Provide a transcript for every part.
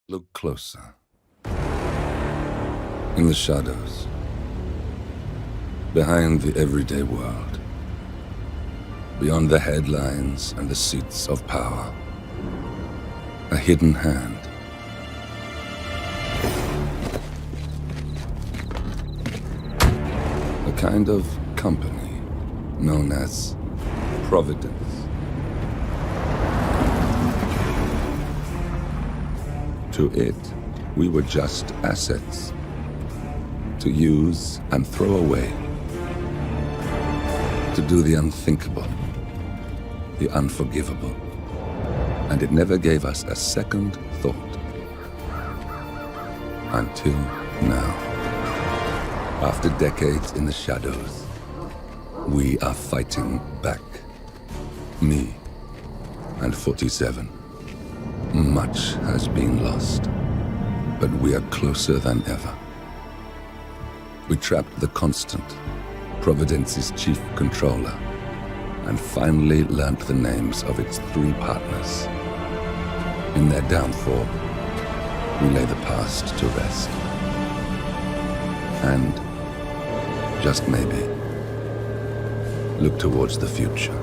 Look closer. In the shadows. Behind the everyday world. Beyond the headlines and the seats of power. A hidden hand. A kind of company known as Providence. To it, we were just assets. To use and throw away. To do the unthinkable. The unforgivable. And it never gave us a second thought. Until now. After decades in the shadows, we are fighting back. Me and 47. Much has been lost, but we are closer than ever. We trapped the Constant, Providence's chief controller, and finally learnt the names of its 3 partners. In their downfall, we lay the past to rest. And, just maybe, look towards the future.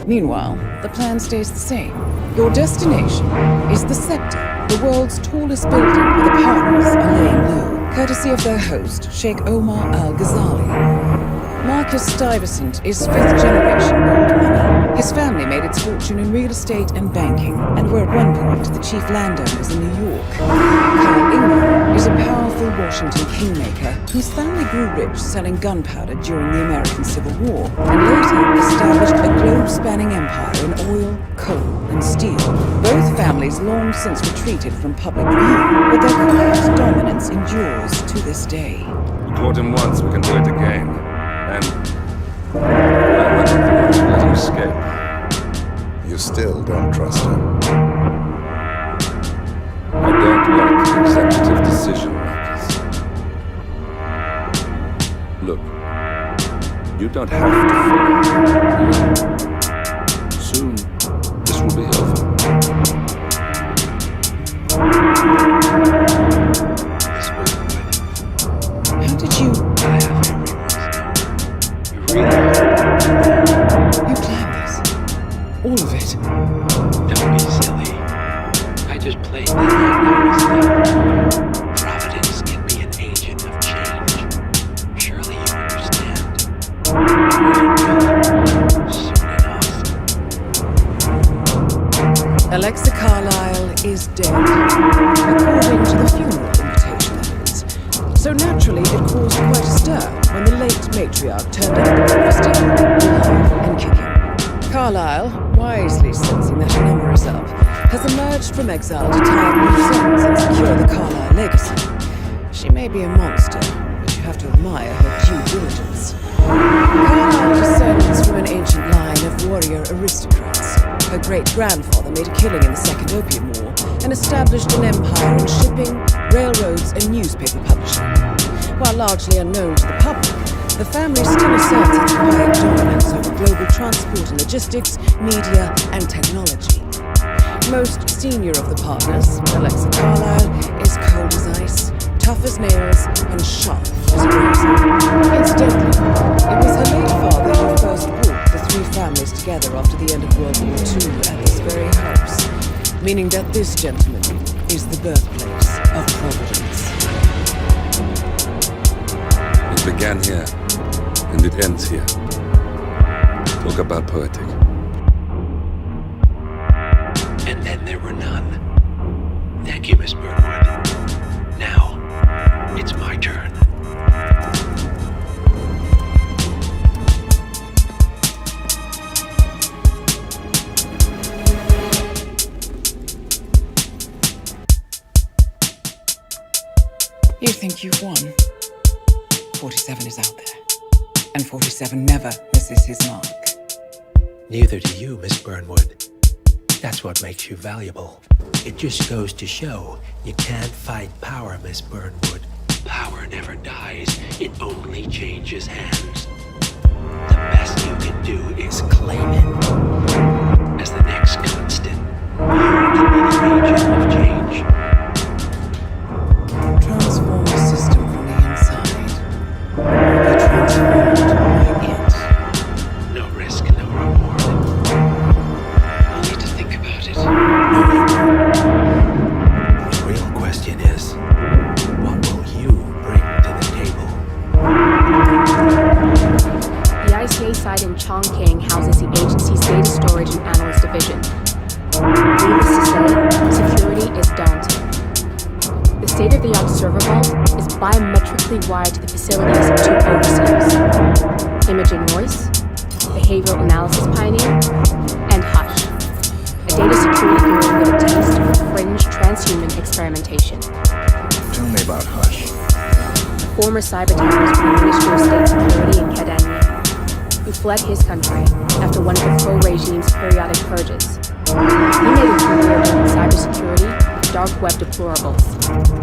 Meanwhile, the plan stays the same. Your destination is the Scepter, the world's tallest building where the partners are laying low, courtesy of their host, Sheikh Omar Al-Ghazali. Marcus Stuyvesant is 5th generation gold money. His family made its fortune in real estate and banking, and were at one point the chief landowners in New York. Carl Ingram is a powerful Washington kingmaker whose family grew rich selling gunpowder during the American Civil War, and later established a globe-spanning empire in oil, coal, and steel. Both families long since retreated from public view, but their quiet dominance endures to this day. We caught him once, we can do it again. And let him escape. You still don't trust him? I don't like executive decision makers. Look, you don't have to follow. Soon, this will be over. How did you... Really? You planned this? All of it? Don't be silly. I just played the hand now. Providence can be an agent of change. Surely you understand. Soon enough. Alexa Carlyle is dead, according to the funeral invitation, that is. So naturally, it caused quite a stir when the late matriarch turned up at the breakfast table, alive and kicking. Carlyle, wisely sensing that her number is up, has emerged from exile to tie up loose ends and secure the Carlyle legacy. She may be a monster, but you have to admire her due diligence. Carlyle descends from an ancient line of warrior aristocrats. Her great-grandfather made a killing in the Second Opium War and established an empire in shipping, railroads, and newspaper publishing. While largely unknown to the public, the family still asserts its quiet dominance over global transport and logistics, media, and technology. Most senior of the partners, Alexa Carlyle, is cold as ice, tough as nails, and sharp as a razor. Incidentally, it was her late father who first brought the 3 families together after the end of World War II at this very house, meaning that this gentleman is the birthplace of Providence. It began here, and it ends here. Talk about poetic. And then there were none. Thank you, Miss Burnwood. Now, it's my turn. You think you've won? 47 is out there, and 47 never misses his mark. Neither do you, Miss Burnwood. That's what makes you valuable. It just goes to show you can't fight power, Miss Burnwood. Power never dies, it only changes hands. The best you can do is claim it. As the next constant, you can be the agent of change. state-of-the-art server vault is biometrically wired to the facilities of two overseers: Imogen Royce, behavioral analysis pioneer, and Hush, a data security guru with a taste for fringe transhuman experimentation. Tell me about Hush. Former cyber terrorist from the Ministry of State Security in Kedania, who fled his country after one of the pro-regime's periodic purges. He made a career doing cybersecurity, dark web deplorables,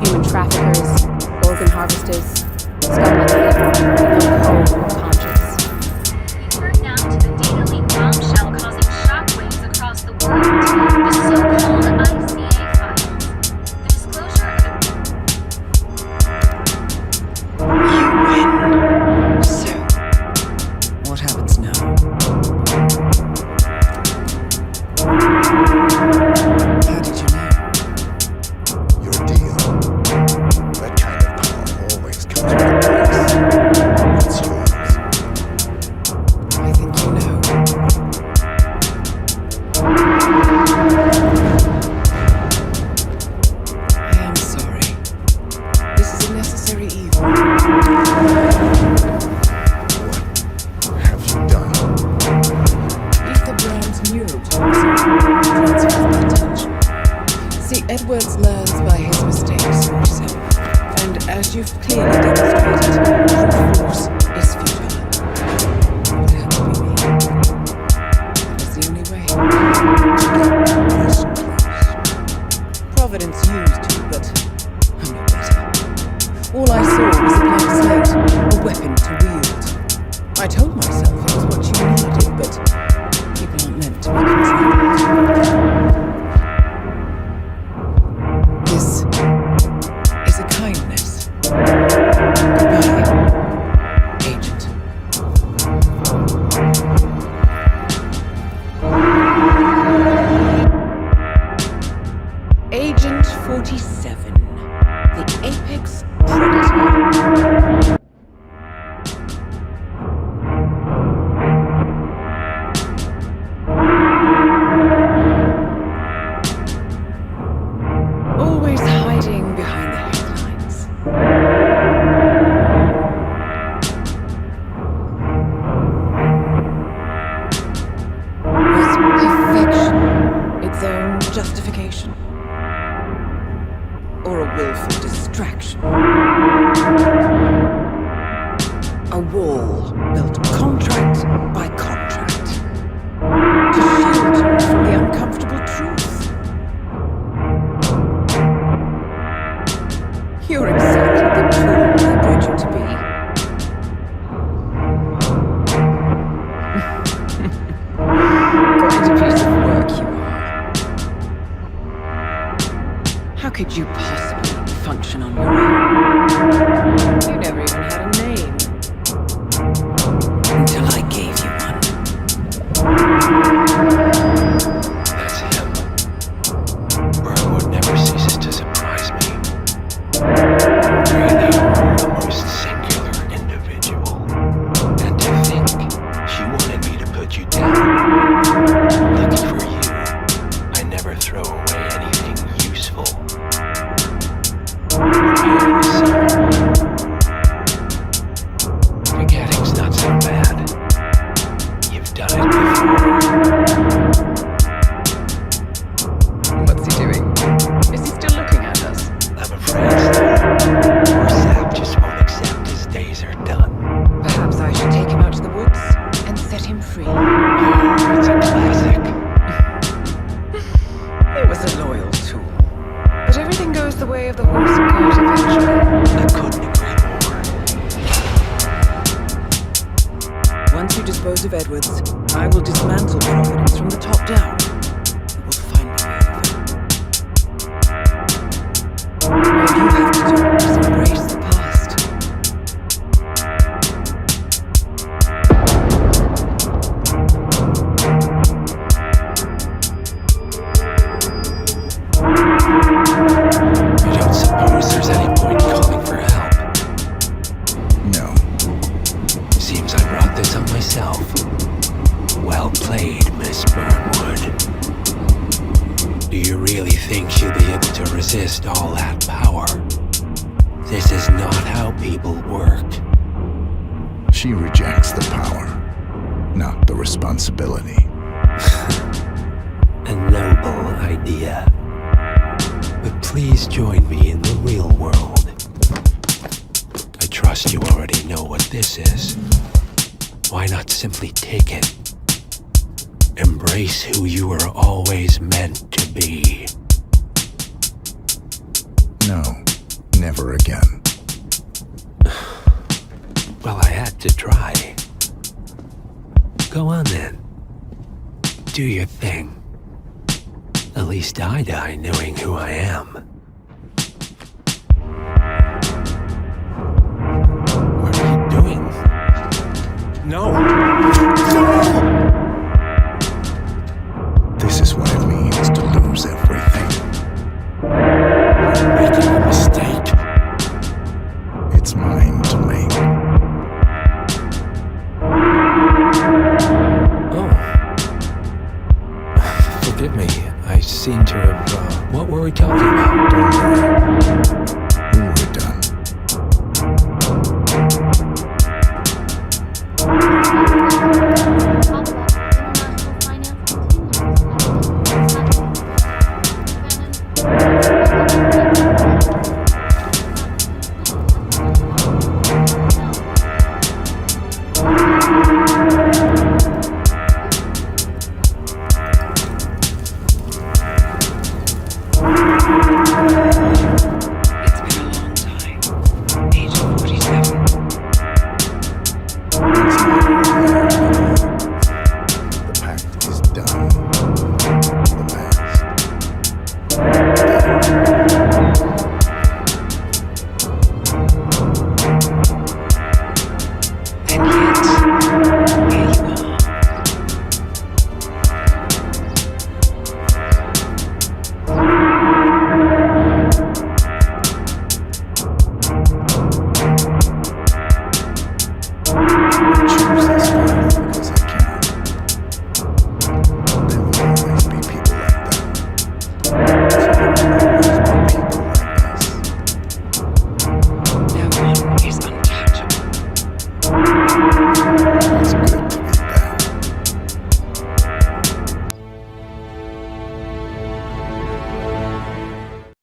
human traffickers, organ harvesters, scum like no code or conscience. We turn now to the data leak bombshell causing shockwaves across the world, the so-called ICA files. The disclosure of You win. So, what happens now? How did you know? Your deal. That kind of power always comes with a price. It's yours. I think you know. I am sorry. This is a necessary evil. What have you done? Ether Brown's neurotoxin transfers my attention. See, Edwards learns by his mistakes, 47. And as you've clearly demonstrated, brute force is futile. It had to be me. That is the only way. This close. Providence used you, but I'm no better. All I saw was a blank slate, a weapon to wield. I told myself it was what you needed, but people aren't meant to be controlled. This is a kindness. Goodbye, Agent. Agent 47, the apex predator. Always hiding behind the headlines. Was perfection its own justification? Or a willful distraction? A wall built contract by contract to shield you from the uncomfortable truth. You're exactly the tool I bred you to be. Quite a piece of work you are. How could you possibly function on your own? You never even had a name. Until I gave you one. That's him. Burnwood never ceases to surprise me. Really, the most singular individual. And to think she wanted me to put you down. Lucky for you, I never throw away anything useful. Prepare the sun. Forgetting's not so bad. You've done it before. What's he doing? Is he still looking at us? I'm afraid so. Or Sap just won't accept his days are done. Perhaps I should take him out to the woods and set him free. Oh, it's a classic. He was a loyal tool. But everything goes the way of the horse and cart eventually. I couldn't agree more. Once you dispose of Edwards, I will dismantle Providence from the top down. You will find me over. All you have to do is embrace the past. You don't suppose there's any point calling for help? No. Seems I brought this on myself. Well played, Miss Burnwood. Do you really think she'll be able to resist all that power? This is not how people work. She rejects the power, not the responsibility. A noble idea. But please join me in the real world. I trust you already know what this is. Why not simply take it? Embrace who you were always meant to be. No, never again. Well, I had to try. Go on then. Do your thing. At least I die knowing who I am.